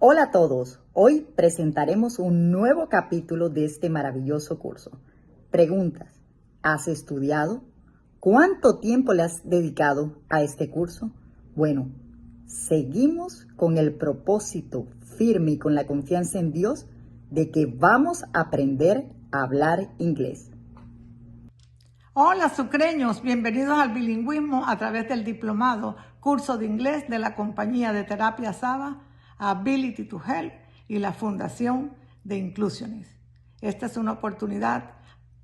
Hola a todos, hoy presentaremos un nuevo capítulo de este maravilloso curso. Preguntas, ¿has estudiado? ¿Cuánto tiempo le has dedicado a este curso? Bueno, seguimos con el propósito firme y con la confianza en Dios de que vamos a aprender a hablar inglés. Hola sucreños, bienvenidos al bilingüismo a través del diplomado curso de inglés de la compañía de terapia SABA, AbilityToHelp y la Fundación de Inclusionist. Esta es una oportunidad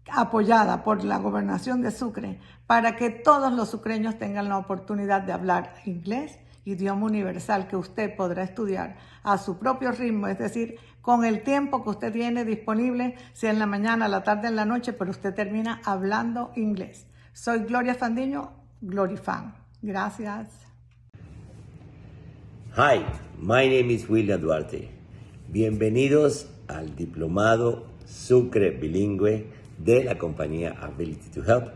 apoyada por la Gobernación de Sucre para que todos los sucreños tengan la oportunidad de hablar inglés, idioma universal que usted podrá estudiar a su propio ritmo, es decir, con el tiempo que usted tiene disponible, sea en la mañana, la tarde, en la noche, pero usted termina hablando inglés. Soy Gloria Fandiño, Glorifan. Gracias. Hi, my name is William Duarte. Bienvenidos al Diplomado SUCRE bilingüe de la compañía AbilityToHelp.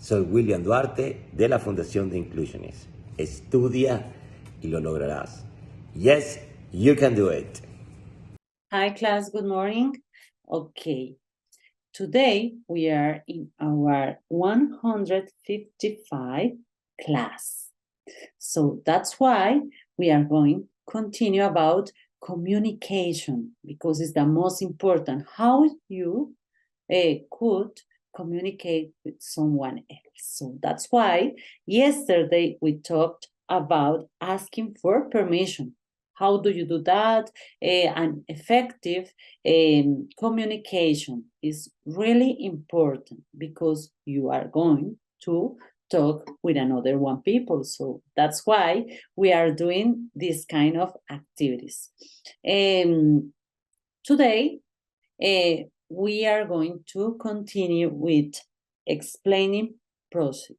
Soy William Duarte de la Fundación de Inclusionist. Estudia y lo lograrás. Yes, you can do it. Hi class, good morning. Okay, today we are in our 155 class. So that's why we are going to continue about communication because it's the most important, how you could communicate with someone else. So that's why yesterday we talked about asking for permission. How do you do that? An effective communication is really important because you are going to talk with another one people. So that's why we are doing this kind of activities. Today, we are going to continue with explaining procedures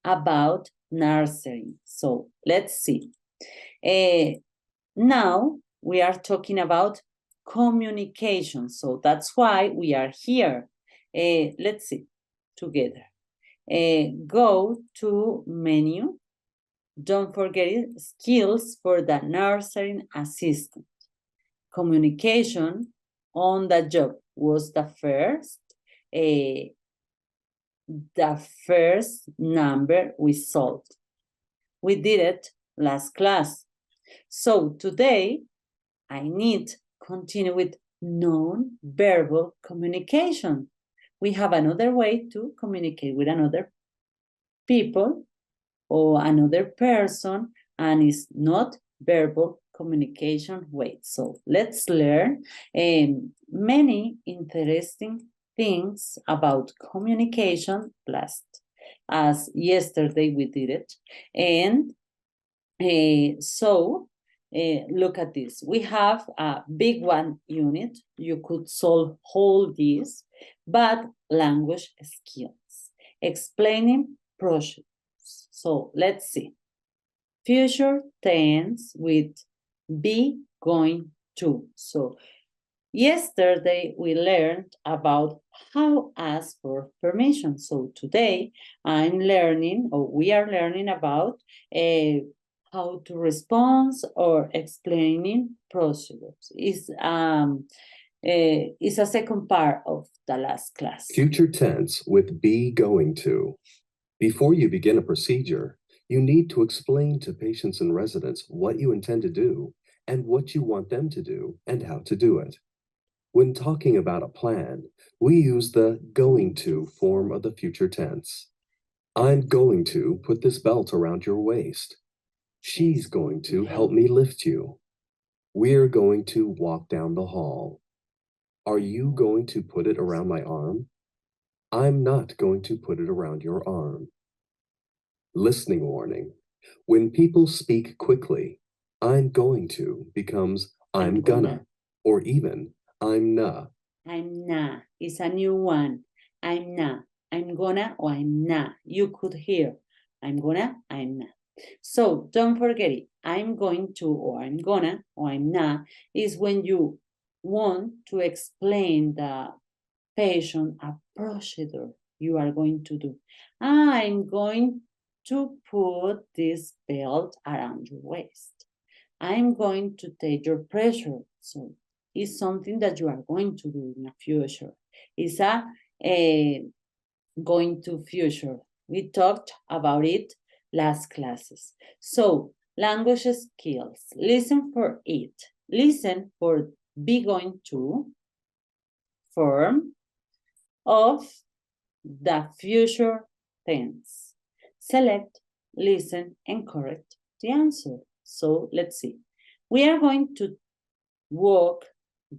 about nursery. So let's see. Now we are talking about communication. So that's why we are here. Let's see together. Go to menu. Don't forget it, skills for the nursery assistant. Communication on the job was the first number we solved. We did it last class. So today I need to continue with non-verbal communication. We have another way to communicate with another people or another person, and it's not verbal communication way. So let's learn many interesting things about communication last, as yesterday we did it. And look at this. We have a big one unit. You could solve all these, but language skills, explaining procedures. So let's see. Future tense with be going to. So yesterday we learned about how ask for permission. So today I'm learning, or we are learning about how to respond or explaining procedures. Is a second part of the last class. Future tense with be going to. Before you begin a procedure, you need to explain to patients and residents what you intend to do and what you want them to do and how to do it. When talking about a plan, we use the going to form of the future tense. I'm going to put this belt around your waist. She's going to help me lift you. We're going to walk down the hall. Are you going to put it around my arm? I'm not going to put it around your arm. Listening warning. When people speak quickly, I'm going to becomes I'm gonna, or even I'm nah. I'm nah is a new one. I'm nah. I'm gonna or I'm nah. You could hear I'm gonna, I'm nah. So don't forget it. I'm going to or I'm gonna or I'm nah is when you want to explain the patient a procedure you are going to do. I'm going to put this belt around your waist. I'm going to take your pressure. So it's something that you are going to do in the future. It's a going to future. We talked about it last classes. So language skills, listen for it. Listen for be going to, form of the future tense. Select, listen, and correct the answer. So let's see. We are going to walk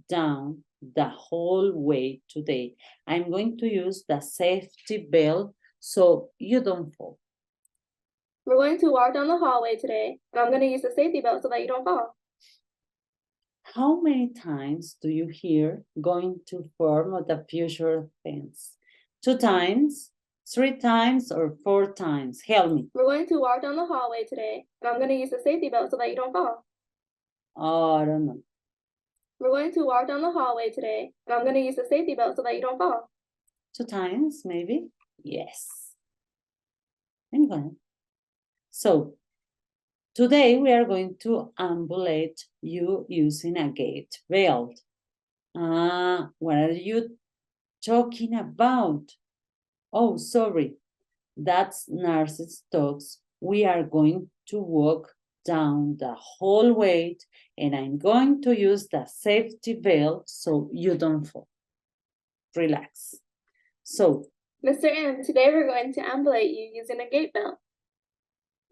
down the whole way today. I'm going to use the safety belt so you don't fall. We're going to walk down the hallway today, and I'm going to use the safety belt so that you don't fall. How many times do you hear going to form of the future tense? 2 times, 3 times, or 4 times? Help me. We're going to walk down the hallway today, and I'm going to use the safety belt so that you don't fall. Oh, I don't know. We're going to walk down the hallway today, and I'm going to use the safety belt so that you don't fall. 2 times, maybe? Yes. I'm going. So, today we are going to ambulate you using a gate belt. What are you talking about? Oh, sorry. That's nurses' talks. We are going to walk down the hallway, and I'm going to use the safety belt so you don't fall. Relax. So, Mr. M, today we're going to ambulate you using a gate belt.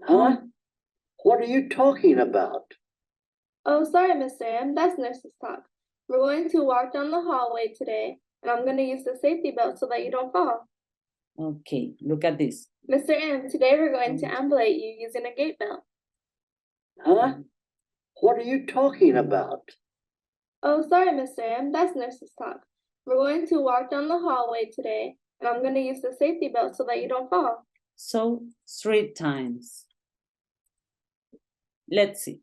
Huh? What are you talking about? Oh, sorry, Mr. M, that's nurses' talk. We're going to walk down the hallway today, and I'm going to use the safety belt so that you don't fall. okay, look at this. Mr. M, today we're going to ambulate you using a gate belt. Huh? What are you talking about? Oh, sorry, Mr. M, that's nurses' talk. We're going to walk down the hallway today, and I'm going to use the safety belt so that you don't fall. So, 3 times. Let's see.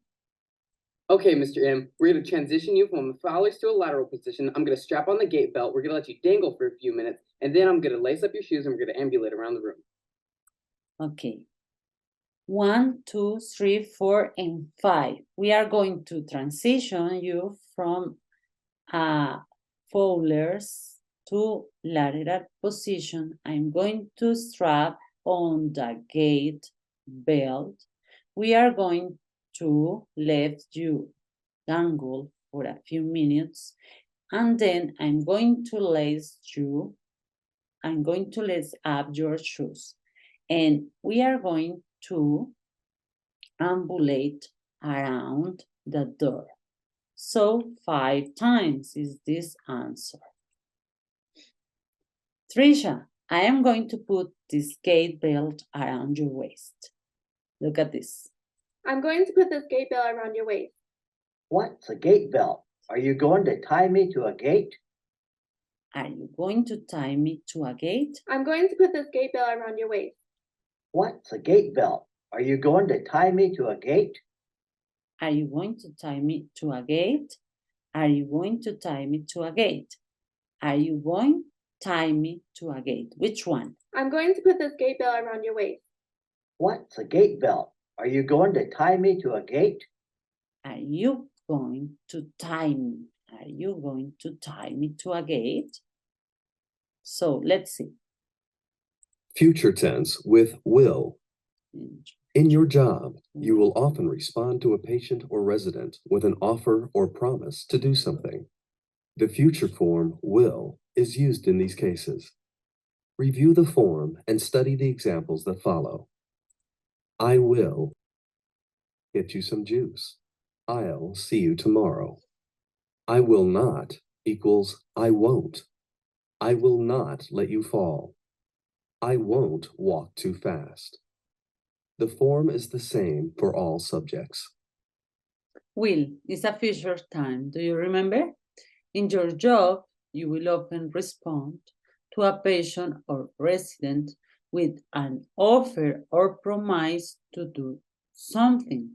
Okay, Mr. M, we're going to transition you from a forward to a lateral position. I'm going to strap on the gate belt. We're going to let you dangle for a few minutes, and then I'm going to lace up your shoes and we're going to ambulate around the room. Okay. 1, 2, 3, 4, and 5. We are going to transition you from forwards to lateral position. I'm going to strap on the gate belt. We are going to let you dangle for a few minutes, and then I'm going to lace up your shoes, and we are going to ambulate around the door. So 5 times is this answer. Trisha, I am going to put this gate belt around your waist. Look at this. I'm going to put this gate belt around your waist. What's a gate belt? Are you going to tie me to a gate? Are you going to tie me to a gate? I'm going to put this gate belt around your waist. What's a gate belt? Are you going to tie me to a gate? Are you going to tie me to a gate? Are you going to tie me to a gate? Are you going to tie me to a gate? Which one? I'm going to put this gate belt around your waist. What's a gate belt? Are you going to tie me to a gate? Are you going to tie me? Are you going to tie me to a gate? So let's see. Future tense with will. In your job, you will often respond to a patient or resident with an offer or promise to do something. The future form will is used in these cases. Review the form and study the examples that follow. I will get you some juice. I'll see you tomorrow. I will not equals I won't. I will not let you fall. I won't walk too fast. The form is the same for all subjects. Will is a future time. Do you remember? In your job, you will often respond to a patient or resident with an offer or promise to do something.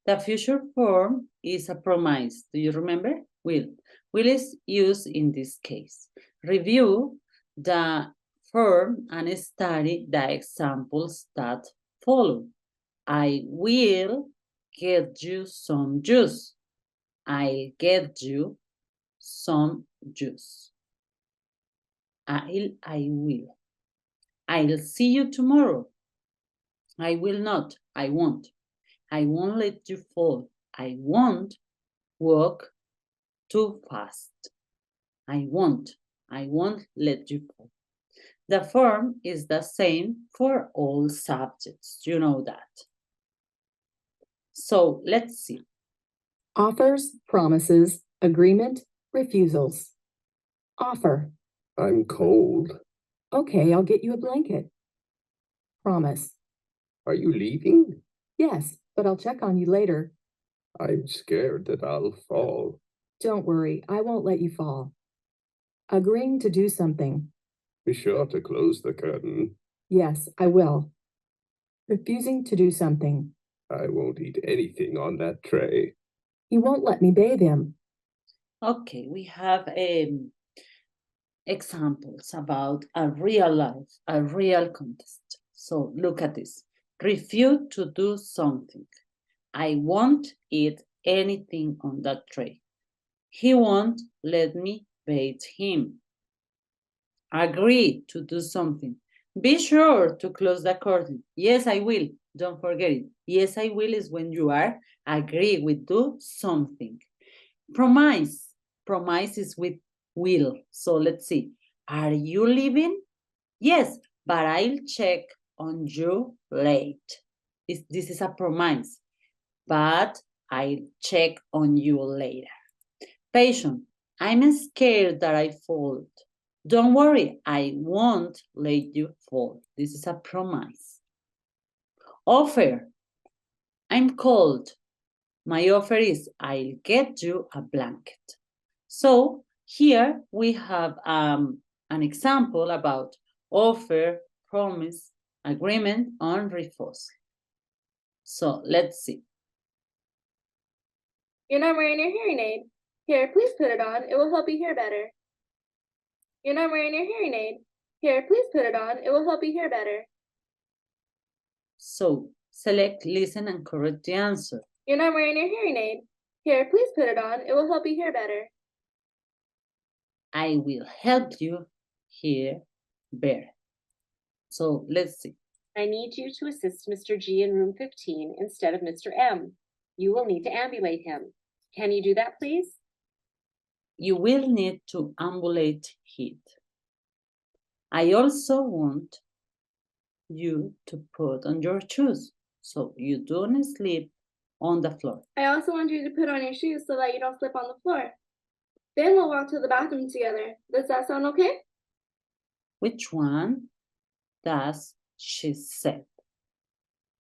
The future form is a promise. Do you remember? Will. Will is used in this case. Review the form and study the examples that follow. I will get you some juice. I'll get you some juice. I will. I'll see you tomorrow. I will not. I won't. I won't let you fall. I won't walk too fast. I won't let you fall. The form is the same for all subjects. You know that. So let's see. Offers, promises, agreement, refusals. Offer. I'm cold. Okay, I'll get you a blanket. Promise. Are you leaving? Yes, but I'll check on you later. I'm scared that I'll fall. Don't worry, I won't let you fall. Agreeing to do something. Be sure to close the curtain. Yes, I will. Refusing to do something. I won't eat anything on that tray. He won't let me bathe him. Okay, we have examples about a real life, a real context. So look at this. Refuse to do something. I won't eat anything on that tray. He won't let me bathe him. Agree to do something. Be sure to close the curtain. Yes, I will. Don't forget it. Yes, I will is when you are agree with do something. Promise. Promise is with will. So let's see. Are you leaving? Yes, but I'll check on you late. This is a promise. But I'll check on you later. Patient. I'm scared that I fall. Don't worry, I won't let you fall. This is a promise. Offer. I'm cold. My offer is I'll get you a blanket. So here we have an example about offer, promise, agreement, and refusal. So let's see. You're not wearing your hearing aid. Here, please put it on. It will help you hear better. You're not wearing your hearing aid. Here, please put it on. It will help you hear better. So select, listen, and correct the answer. You're not wearing your hearing aid. Here, please put it on. It will help you hear better. I will help you hear better. So let's see. I need you to assist Mr. G in room 15 instead of Mr. M. You will need to ambulate him. Can you do that, please? You will need to ambulate it. I also want you to put on your shoes so you don't sleep on the floor. I also want you to put on your shoes so that you don't slip on the floor. Then we'll walk to the bathroom together. Does that sound okay? Which one does she say?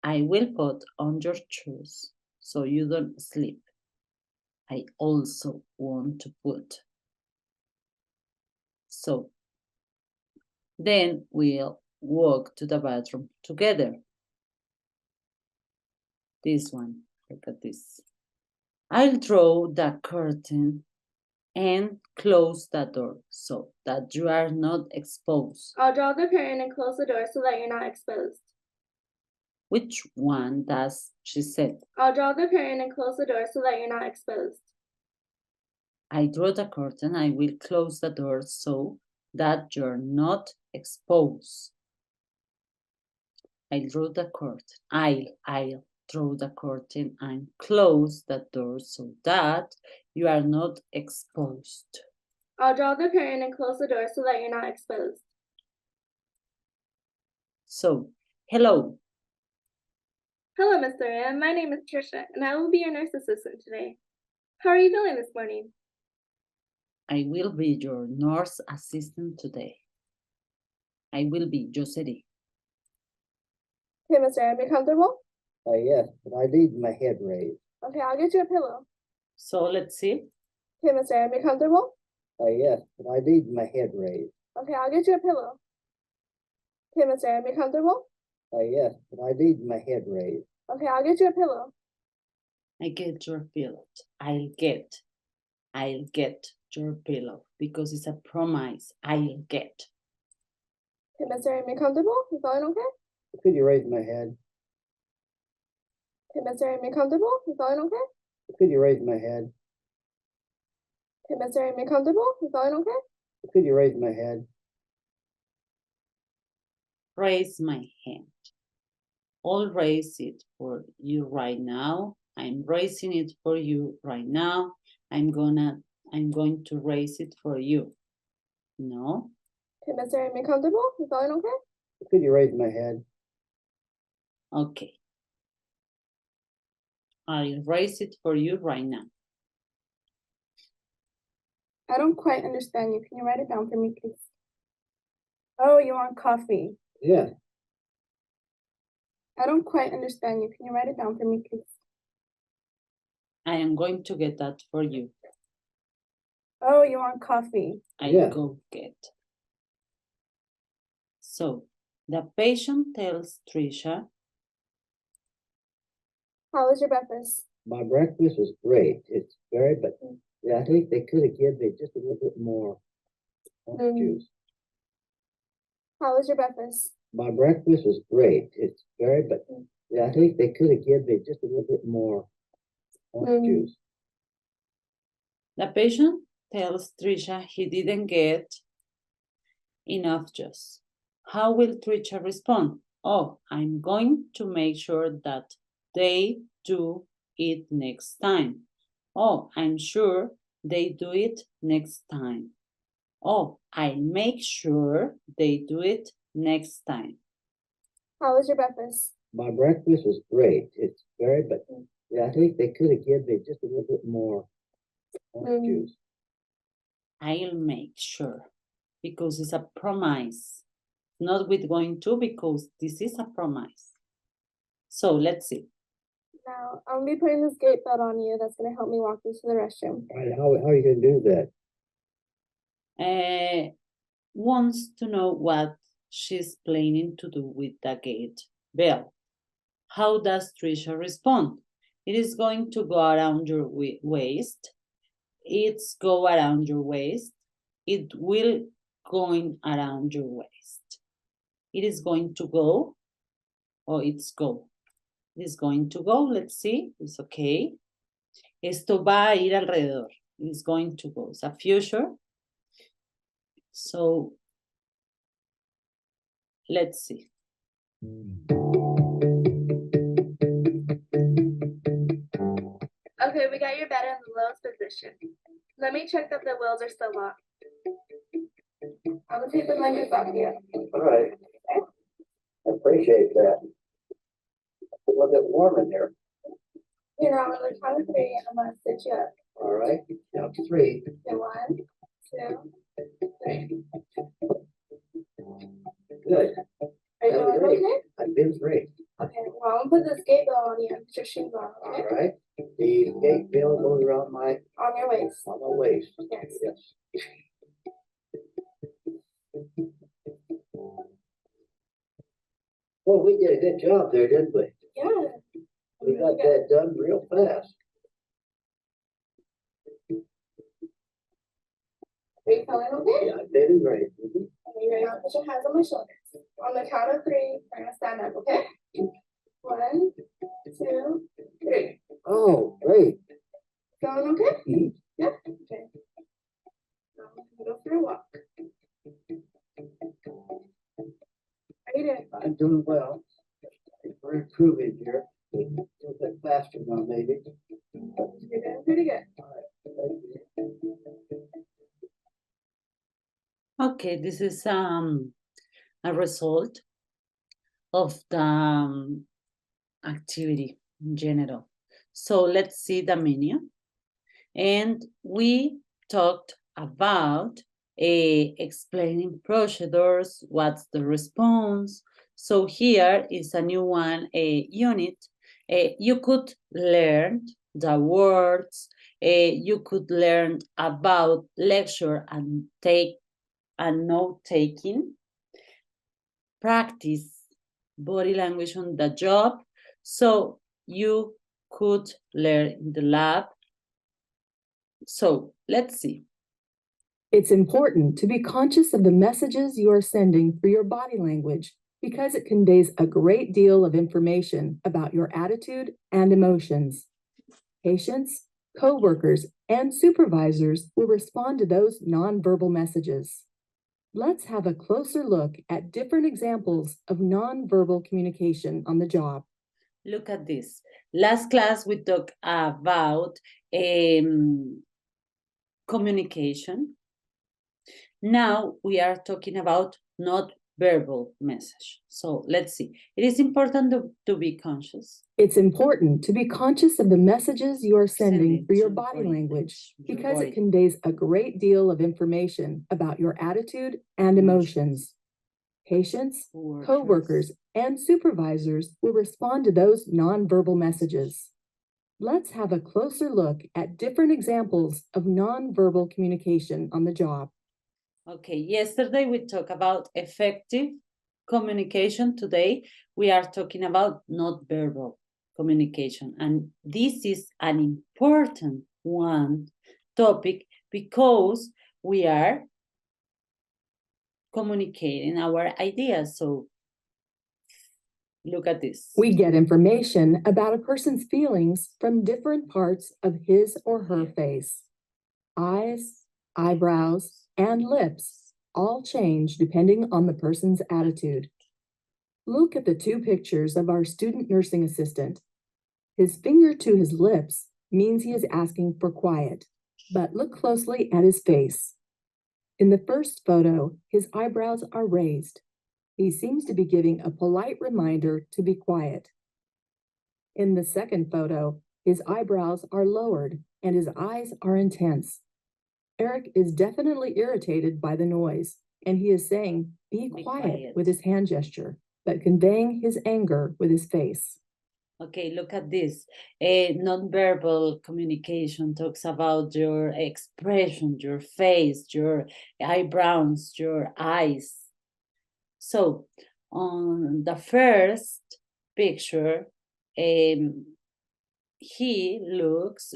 I will put on your shoes so you don't sleep. I also want to put. So then we'll walk to the bathroom together. This one, look at this. I'll draw the curtain and close the door so that you are not exposed. I'll draw the curtain and close the door so that you're not exposed. Which one does she say? I'll draw the curtain and close the door so that you're not exposed. I draw the curtain, I will close the door so that you're not exposed. I draw the curtain. I'll draw the curtain and close the door so that you are not exposed. I'll draw the curtain and close the door so that you're not exposed. So, hello. Hello, Mr. M. My name is Trisha, and I will be your nurse assistant today. How are you feeling this morning? I will be your nurse assistant today. I will be Josery. Okay, Mr. M, you comfortable? Yes, but I need my head raised. Okay, I'll get you a pillow. So let's see. Okay, Mr. M, you comfortable? Yes, but I need my head raised. Okay, I'll get you a pillow. Okay, Mr. M, you comfortable? Yes, but I need my head raised. Okay, I'll get you a pillow. I get your pillow. I'll get your pillow because it's a promise. I'll get. Okay, Mr. M, you comfortable? You feeling okay? Could you raise my head? Okay, Mr. M, you comfortable? You feeling okay? Could you raise my head? Okay, Mr. M, you comfortable? You feeling okay? Could you raise my head? Raise my hand. I'll raise it for you right now. I'm raising it for you right now. I'm going to raise it for you. No. Okay, Mr. M, you comfortable? You feeling okay? Could you raise my head? Okay. I'll raise it for you right now. I don't quite understand you. Can you write it down for me, please? Oh, you want coffee? Yeah. I don't quite understand you. Can you write it down for me, please? I am going to get that for you. Oh, you want coffee? I'll go get. So the patient tells Trisha, how was your breakfast? My breakfast was great. It's very, but yeah, I think they could have given me just a little bit more orange juice. How was your breakfast? My breakfast was great. It's very, but yeah, I think they could have given me just a little bit more orange juice. the patient tells Trisha he didn't get enough juice. How will Trisha respond? Oh, I'm going to make sure that they do it next time. Oh, I'm sure they do it next time. Oh, I'll make sure they do it next time. How was your breakfast? My breakfast was great. It's very, but yeah, I think they could have given me just a little bit more orange juice. I'll make sure, because it's a promise. Not with going to, because this is a promise. So let's see. Now, I'm going to be putting this gate belt on you. That's going to help me walk you to the restroom. All right, how are you going to do that? Wants to know what she's planning to do with the gate belt. How does Trisha respond? It is going to go around your waist. It's go around your waist. It will going around your waist. It is going to go, or it's go. It is going to go, let's see, it's okay. Esto va a ir alrededor. It's going to go, it's a future. So, let's see. Okay, we got your bed in the lowest position. Let me check that the wheels are still locked. I'm going to take the blankets off you. All right. I appreciate that. It's a little bit warm in here. You know, on the count of three, I'm going to sit you up. All right, count to three. Okay, 1, 2, 3. Good. Are you doing okay? I've been great. Okay, well, I'm going to put this gate belt on you and put your shoes on, okay? All right. The gate belt goes around my... On your waist. On my waist. Yes. Yes. Well, we did a good job there, didn't we? Yeah. We got that done real fast. Are you feeling okay? Yeah, I did great. Okay, you're going to put your hands on my shoulders. On the count of three, we're going to stand up, okay? 1, 2, 3. Oh, great. Feeling okay? Yeah? Okay. Now I'm going to go for a walk. How you doing? I'm doing well. We're improving here. A little bit faster now, maybe. You're doing pretty good. Okay, this is a result of the activity in general. So let's see the menu. And we talked about explaining procedures, what's the response. So here is a new one, a unit. You could learn the words, you could learn about lecture and note-taking, practice body language on the job. So you could learn in the lab. So let's see. It's important to be conscious of the messages you are sending through your body language because it conveys a great deal of information about your attitude and emotions. Patients, coworkers, and supervisors will respond to those nonverbal messages. Let's have a closer look at different examples of nonverbal communication on the job. Look at this. Last class, we talked about communication. Now we are talking about not verbal message. So let's see. It is important to be conscious. It's important to be conscious of the messages you are sending through your body language because it conveys a great deal of information about your attitude and emotions. Patients, coworkers, and supervisors will respond to those nonverbal messages. Let's have a closer look at different examples of nonverbal communication on the job. Okay, yesterday we talked about effective communication. Today we are talking about not verbal communication. And this is an important topic because we are communicating our ideas. So look at this. We get information about a person's feelings from different parts of his or her face. Eyes, eyebrows, and lips all change depending on the person's attitude. Look at the two pictures of our student nursing assistant. His finger to his lips means he is asking for quiet, but look closely at his face. In the first photo, his eyebrows are raised. He seems to be giving a polite reminder to be quiet. In the second photo, his eyebrows are lowered and his eyes are intense. Eric is definitely irritated by the noise, and he is saying, "Be quiet," with his hand gesture, but conveying his anger with his face. Okay, look at this. Nonverbal communication talks about your expression, your face, your eyebrows, your eyes. So on the first picture, he looks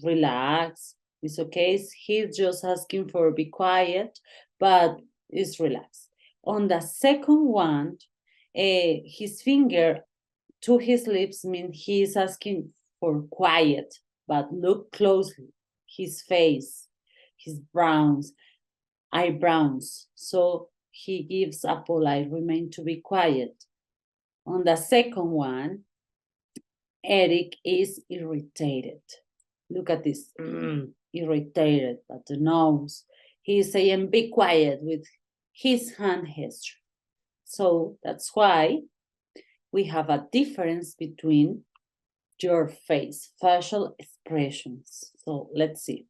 relaxed. It's okay. He's just asking for be quiet, but is relaxed. On the second one, his finger to his lips means he's asking for quiet, but look closely. His face, his eyebrows. So he gives a polite remain to be quiet. On the second one, Eric is irritated. Look at this. Irritated, but the nose. He's saying be quiet with his hand gesture. So that's why we have a difference between your face, facial expressions. So let's see.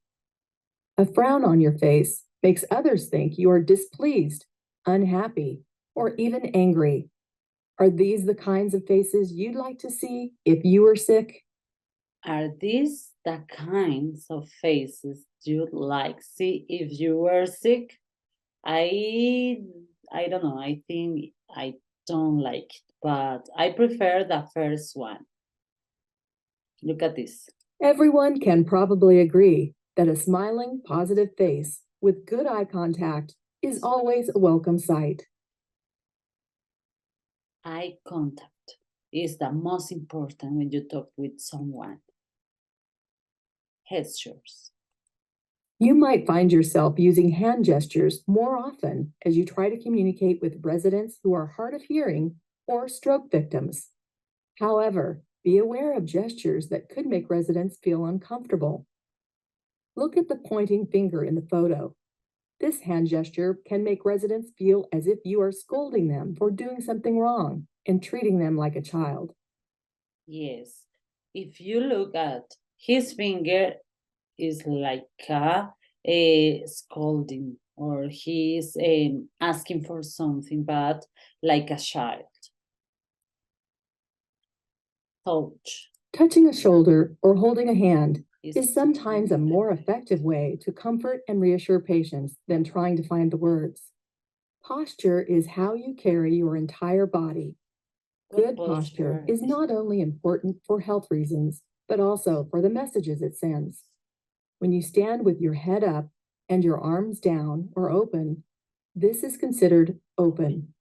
A frown on your face makes others think you are displeased, unhappy, or even angry. Are these the kinds of faces you'd like to see if you were sick? Are these the kinds of faces you'd like to see if you were sick? I don't know. I think I don't like it, but I prefer the first one. Look at this. Everyone can probably agree that a smiling, positive face with good eye contact is always a welcome sight. Eye contact is the most important when you talk with someone. Gestures. You might find yourself using hand gestures more often as you try to communicate with residents who are hard of hearing or stroke victims. However, be aware of gestures that could make residents feel uncomfortable. Look at the pointing finger in the photo. This hand gesture can make residents feel as if you are scolding them for doing something wrong and treating them like a child. Yes, if you look at his finger, is like a scolding, or he's asking for something, but like a child. Touch. Touching a shoulder or holding a hand is sometimes a more effective way to comfort and reassure patients than trying to find the words. Posture is how you carry your entire body. Good posture is not only important for health reasons, but also for the messages it sends. When you stand with your head up and your arms down or open, this is considered open.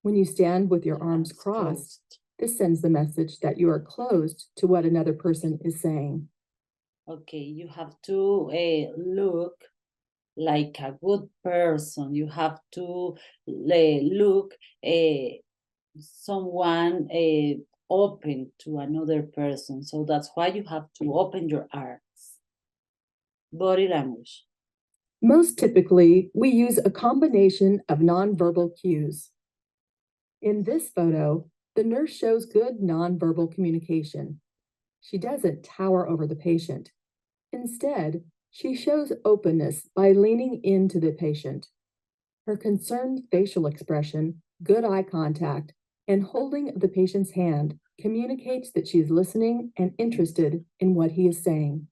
When you stand with your arms crossed, this sends the message that you are closed to what another person is saying. Okay, you have to look like a good person. You have to look someone open to another person. So that's why you have to open your arms. Body language. Most typically, we use a combination of nonverbal cues. In this photo, the nurse shows good nonverbal communication. She doesn't tower over the patient. Instead, she shows openness by leaning into the patient. Her concerned facial expression, good eye contact, and holding of the patient's hand communicates that she is listening and interested in what he is saying.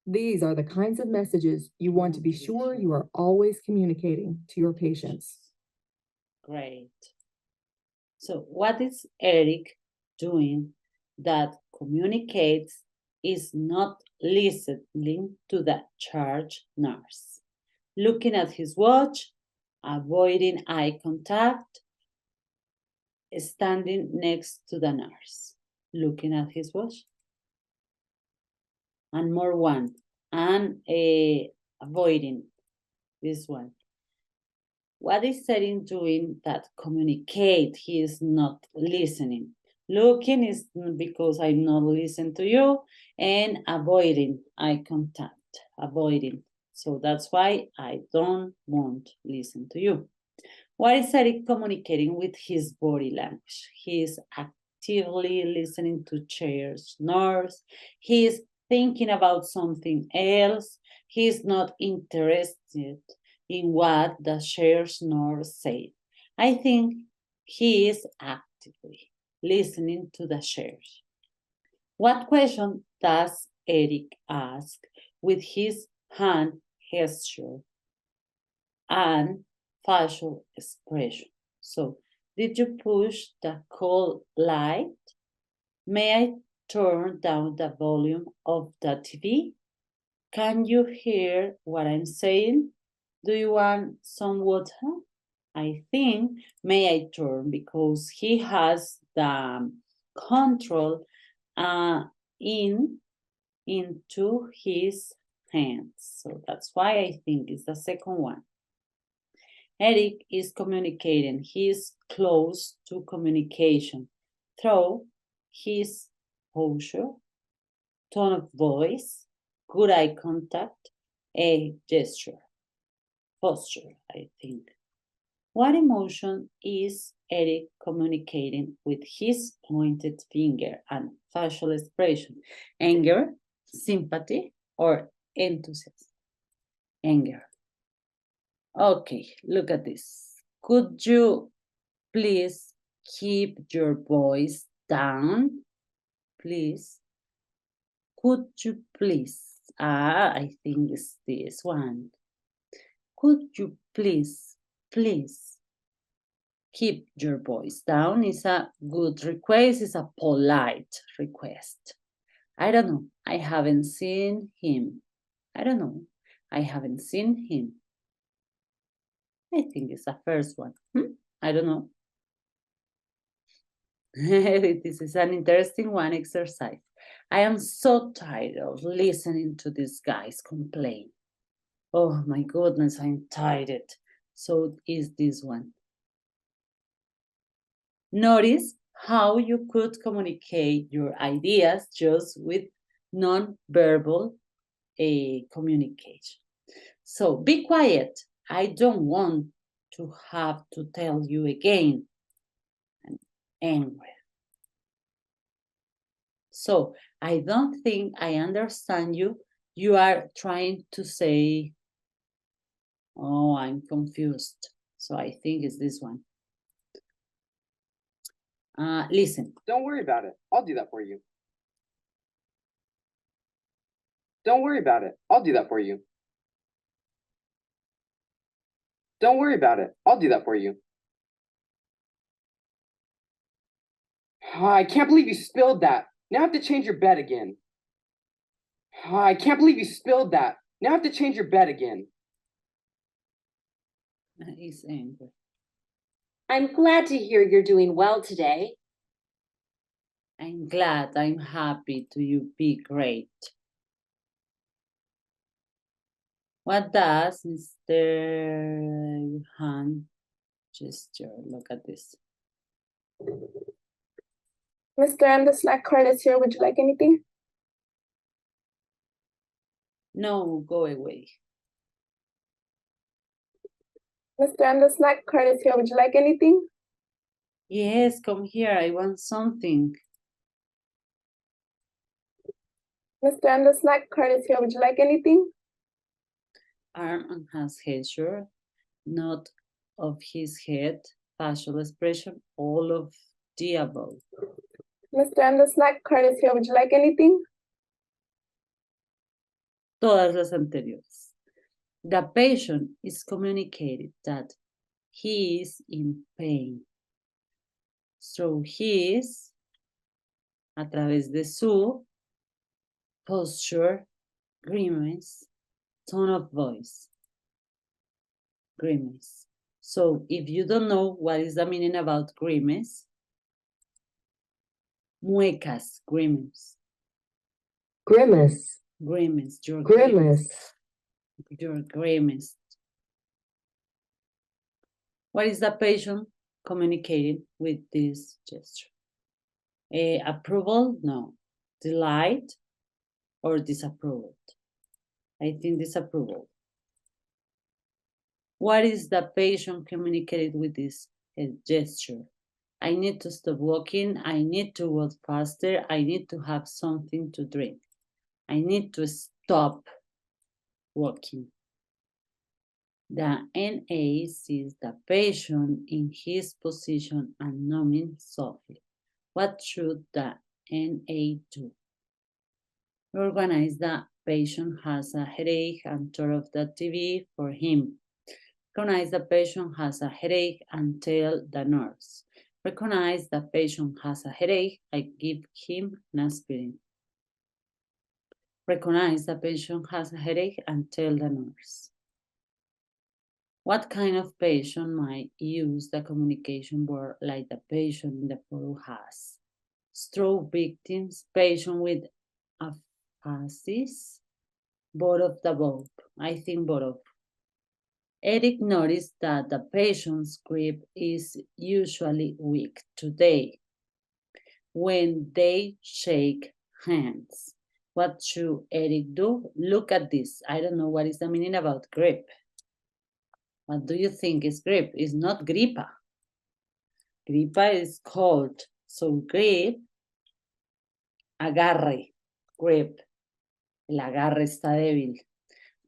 These are the kinds of messages you want to be sure you are always communicating to your patients. Great. So what is Eric doing that communicates is not listening to the charge nurse? Looking at his watch, avoiding eye contact, standing next to the nurse, looking at his watch. And more one, and avoiding this one. What is Erin doing that communicate he is not listening? Looking is because I'm not listening to you, and avoiding eye contact, avoiding. So that's why I don't want to listen to you. What is Eric communicating with his body language? He is actively listening to chairs, nurse. He is thinking about something else. He is not interested in what the chairs nurse said. I think he is actively listening to the chairs. What question does Eric ask with his hand gesture and facial expression? So, did you push the cold light? May I turn down the volume of the TV? Can you hear what I'm saying? Do you want some water? I think, may I turn, because he has the control into his hands. So that's why I think it's the second one. Eric is communicating. He is close to communication through his posture, tone of voice, good eye contact, a gesture, posture, I think. What emotion is Eric communicating with his pointed finger and facial expression? Anger, sympathy, or enthusiasm? Anger. Okay, look at this. Could you please keep your voice down? Please. Could you please? I think it's this one. Could you please keep your voice down? It's a good request. It's a polite request. I don't know. I haven't seen him. I don't know. I haven't seen him. I think it's the first one. I don't know. This is an interesting one exercise. I am so tired of listening to these guys complain. Oh my goodness, I'm tired. So is this one. Notice how you could communicate your ideas just with non-verbal communication. So be quiet. I don't want to have to tell you again. I'm angry. So I don't think I understand you. You are trying to say, oh, I'm confused. So I think it's this one. Listen. Don't worry about it. I'll do that for you. Don't worry about it. I'll do that for you. Don't worry about it. I'll do that for you. I can't believe you spilled that. Now I have to change your bed again. I can't believe you spilled that. Now I have to change your bed again. He's angry. I'm glad to hear you're doing well today. I'm glad, I'm happy to you be great. What does Mr. Hand gesture? Look at this. Mr. M, the snack cart is here. Would you like anything? No, go away. Mr. M, the snack cart is here. Would you like anything? Yes, come here, I want something. Mr. M, the snack cart is here. Would you like anything? Arm and has gesture, not of his head, facial expression, all of the above. Mr. M, the snack cart is here. Would you like anything? Todas las anteriores. The patient is communicated that he is in pain. So he is, a través de su posture, grimace, tone of voice, grimace. So if you don't know what is the meaning about grimace, muecas, grimace. Grimace. Grimace, your Grimace. Your grimace. What is the patient communicating with this gesture? Approval? No. Delight or disapproval? I think disapproval. What is the patient communicated with this gesture? I need to stop walking. I need to walk faster. I need to have something to drink. I need to stop walking. The NA sees the patient in his position and numbing softly. What should the NA do? Recognize the patient has a headache and turn off the TV for him. Recognize the patient has a headache and tell the nurse. Recognize the patient has a headache, I give him an aspirin. Recognize the patient has a headache and tell the nurse. What kind of patient might use the communication word like the patient in the photo has? Stroke victims, patient with aphasia, both of the above. I think both of. Eric noticed that the patient's grip is usually weak today when they shake hands. What should Eric do? Look at this. I don't know what is the meaning about grip. What do you think is grip? It's not gripa. Gripa is cold. So grip, agarre, grip. El agarre está débil.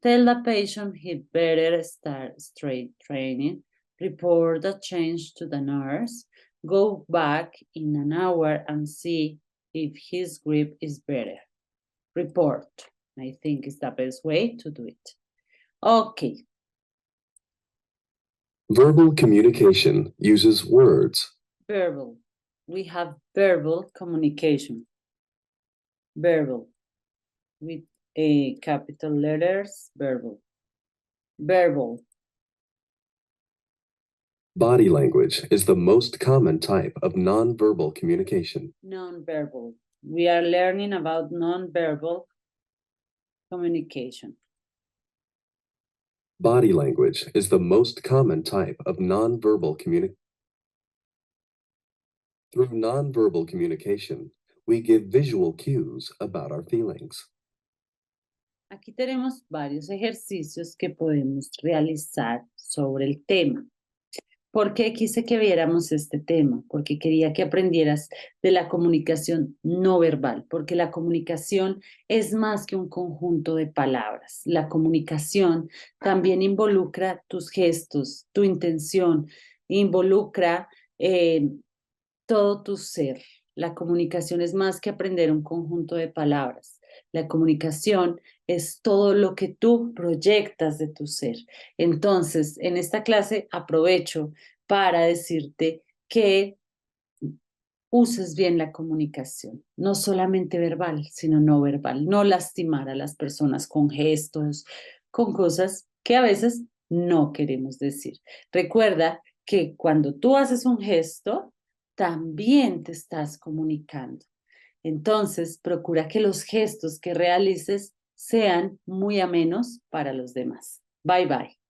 Tell the patient he'd better start straight training. Report the change to the nurse. Go back in an hour and see if his grip is better. Report, I think is the best way to do it. Okay. Verbal communication uses words. Verbal. We have verbal communication. Verbal. With capital letters, verbal. Verbal. Body language is the most common type of nonverbal communication. Nonverbal. We are learning about nonverbal communication. Body language is the most common type of nonverbal communication. Through nonverbal communication, we give visual cues about our feelings. Aquí tenemos varios ejercicios que podemos realizar sobre el tema. ¿Por qué quise que viéramos este tema? Porque quería que aprendieras de la comunicación no verbal, porque la comunicación es más que un conjunto de palabras. La comunicación también involucra tus gestos, tu intención, involucra todo tu ser. La comunicación es más que aprender un conjunto de palabras. La comunicación es todo lo que tú proyectas de tu ser. Entonces, en esta clase aprovecho para decirte que uses bien la comunicación, no solamente verbal, sino no verbal. No lastimar a las personas con gestos, con cosas que a veces no queremos decir. Recuerda que cuando tú haces un gesto, también te estás comunicando. Entonces, procura que los gestos que realices sean muy amenos para los demás. Bye, bye.